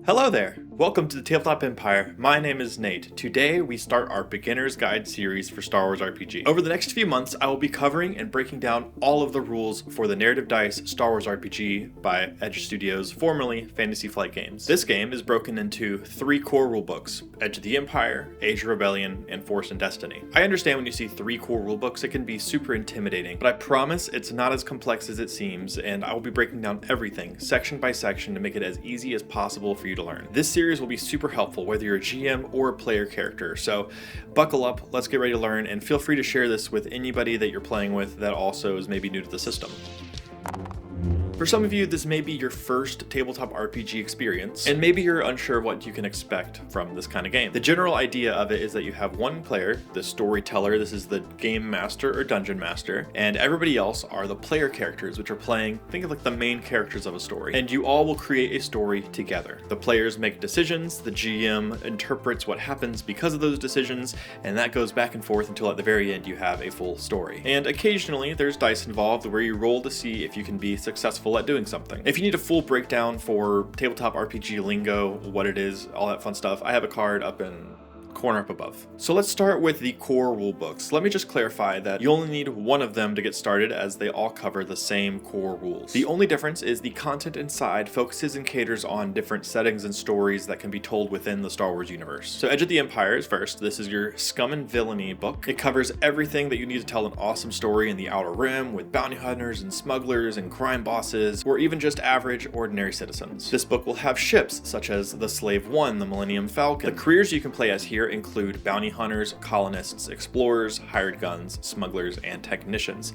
Hello there! Welcome to the Tabletop Empire. My name is Nate. Today we start our Beginner's Guide series for Star Wars RPG. Over the next few months, I will be covering and breaking down all of the rules for the Narrative Dice Star Wars RPG by Edge Studios, formerly Fantasy Flight Games. This game is broken into 3 core rulebooks: Edge of the Empire, Age of Rebellion, and Force and Destiny. I understand when you see 3 core rulebooks, it can be super intimidating, but I promise it's not as complex as it seems, and I will be breaking down everything, section by section, to make it as easy as possible for you to learn. This series will be super helpful whether you're a GM or a player character, so buckle up, let's get ready to learn, and feel free to share this with anybody that you're playing with that also is maybe new to the system. For some of you, this may be your first tabletop RPG experience, and maybe you're unsure of what you can expect from this kind of game. The general idea of it is that you have one player, the storyteller, this is the game master or dungeon master, and everybody else are the player characters, which are playing, think of like the main characters of a story, and you all will create a story together. The players make decisions, the GM interprets what happens because of those decisions, and that goes back and forth until at the very end you have a full story. And occasionally there's dice involved where you roll to see if you can be successful at doing something. If you need a full breakdown for tabletop RPG lingo, what it is, all that fun stuff, I have a card up in corner up above. So let's start with the core rulebooks. Let me just clarify that you only need one of them to get started, as they all cover the same core rules. The only difference is the content inside focuses and caters on different settings and stories that can be told within the Star Wars universe. So Edge of the Empire is first. This is your scum and villainy book. It covers everything that you need to tell an awesome story in the Outer Rim with bounty hunters and smugglers and crime bosses, or even just average ordinary citizens. This book will have ships such as the Slave One, the Millennium Falcon. The careers you can play as here include bounty hunters, colonists, explorers, hired guns, smugglers, and technicians.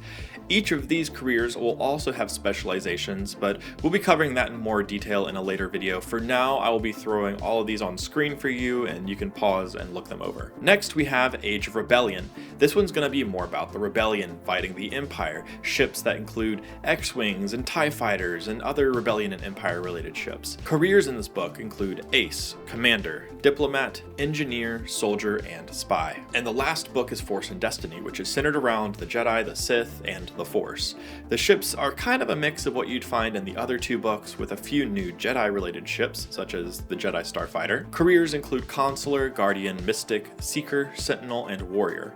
Each of these careers will also have specializations, but we'll be covering that in more detail in a later video. For now, I will be throwing all of these on screen for you, and you can pause and look them over. Next, we have Age of Rebellion. This one's going to be more about the rebellion fighting the Empire, ships that include X-Wings and TIE Fighters and other Rebellion and Empire related ships. Careers in this book include Ace, Commander, Diplomat, Engineer, Soldier, and Spy. And the last book is Force and Destiny, which is centered around the Jedi, the Sith, and the Force. The ships are kind of a mix of what you'd find in the other 2 books, with a few new Jedi-related ships, such as the Jedi Starfighter. Careers include Consular, Guardian, Mystic, Seeker, Sentinel, and Warrior.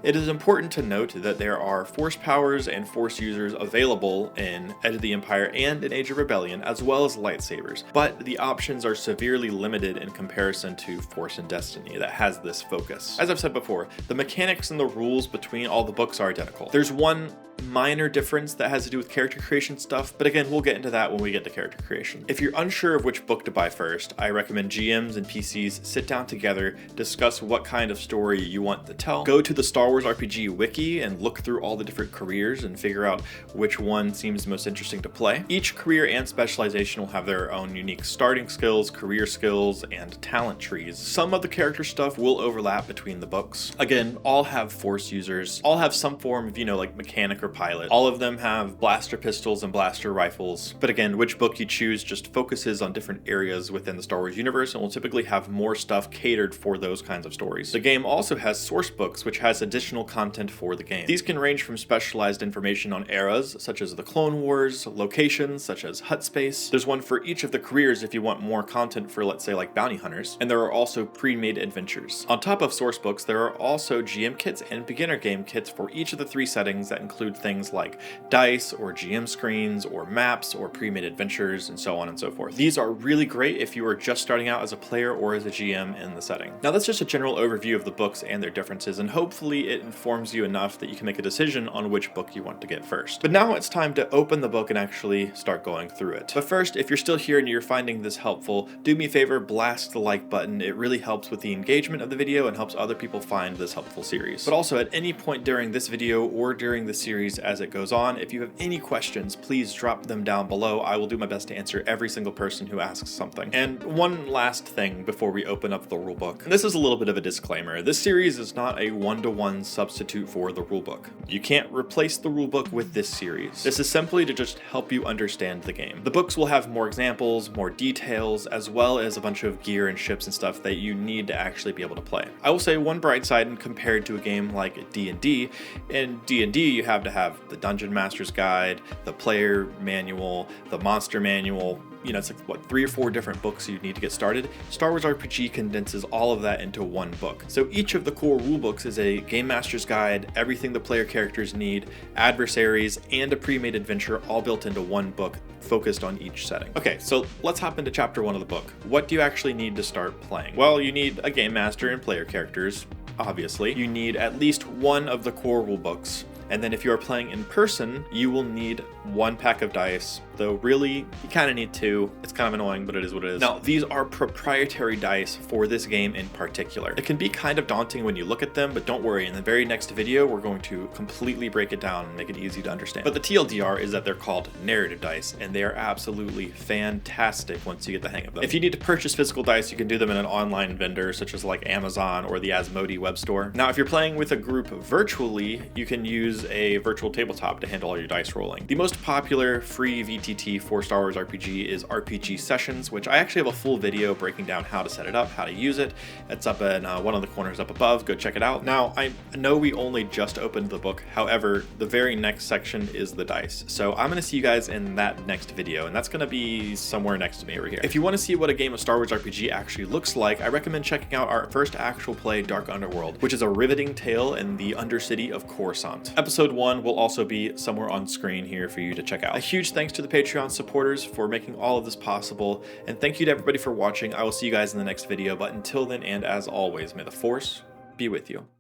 It is important to note that there are Force powers and Force users available in Edge of the Empire and in Age of Rebellion, as well as lightsabers, but the options are severely limited in comparison to Force and Destiny that has this focus. As I've said before, the mechanics and the rules between all the books are identical. There's one minor difference that has to do with character creation stuff, but again, we'll get into that when we get to character creation. If you're unsure of which book to buy first, I recommend GMs and PCs sit down together, discuss what kind of story you want to tell, go to the Star Wars RPG wiki and look through all the different careers and figure out which one seems most interesting to play. Each career and specialization will have their own unique starting skills, career skills, and talent trees. Some of the character stuff will overlap between the books. Again, all have Force users, all have some form of, like mechanic or pilot. All of them have blaster pistols and blaster rifles. But again, which book you choose just focuses on different areas within the Star Wars universe and will typically have more stuff catered for those kinds of stories. The game also has source books, which has additional content for the game. These can range from specialized information on eras, such as the Clone Wars, locations, such as Hutt Space. There's one for each of the careers if you want more content for, let's say, like bounty hunters. And there are also pre-made adventures. On top of source books, there are also GM kits and beginner game kits for each of the 3 settings that include things like dice or GM screens or maps or pre-made adventures and so on and so forth. These are really great if you are just starting out as a player or as a GM in the setting. Now that's just a general overview of the books and their differences, and hopefully it informs you enough that you can make a decision on which book you want to get first. But now it's time to open the book and actually start going through it. But first, if you're still here and you're finding this helpful, do me a favor, blast the like button. It really helps with the engagement of the video and helps other people find this helpful series. But also at any point during this video or during the series as it goes on, if you have any questions, please drop them down below. I will do my best to answer every single person who asks something. And one last thing before we open up the rulebook. And this is a little bit of a disclaimer. This series is not a one-to-one substitute for the rulebook. You can't replace the rulebook with this series. This is simply to just help you understand the game. The books will have more examples, more details, as well as a bunch of gear and ships and stuff that you need to actually be able to play. I will say one bright side, and compared to a game like D&D, in D&D you have to have the Dungeon Master's Guide, the player manual, the monster manual, it's like what, 3 or 4 different books you need to get started. Star Wars RPG condenses all of that into one book. So each of the core rulebooks is a game master's guide, everything the player characters need, adversaries, and a pre-made adventure all built into one book focused on each setting. Okay, so let's hop into chapter 1 of the book. What do you actually need to start playing? Well, you need a game master and player characters, obviously. You need at least one of the core rulebooks. And then if you are playing in person, you will need 1 pack of dice, though really, you kind of need 2. It's kind of annoying, but it is what it is. Now, these are proprietary dice for this game in particular. It can be kind of daunting when you look at them, but don't worry, in the very next video, we're going to completely break it down and make it easy to understand. But the TLDR is that they're called narrative dice, and they are absolutely fantastic once you get the hang of them. If you need to purchase physical dice, you can do them in an online vendor, such as like Amazon or the Asmodee web store. Now, if you're playing with a group virtually, you can use a virtual tabletop to handle all your dice rolling. The most popular free VTT for Star Wars RPG is RPG Sessions, which I actually have a full video breaking down how to set it up, how to use it. It's up in one of the corners up above. Go check it out. Now, I know we only just opened the book. However, the very next section is the dice. So I'm going to see you guys in that next video, and that's going to be somewhere next to me over here. If you want to see what a game of Star Wars RPG actually looks like, I recommend checking out our first actual play, Dark Underworld, which is a riveting tale in the Undercity of Coruscant. Episode 1 will also be somewhere on screen here for you to check out. A huge thanks to the Patreon supporters for making all of this possible, and thank you to everybody for watching. I will see you guys in the next video, but until then, and as always, may the Force be with you.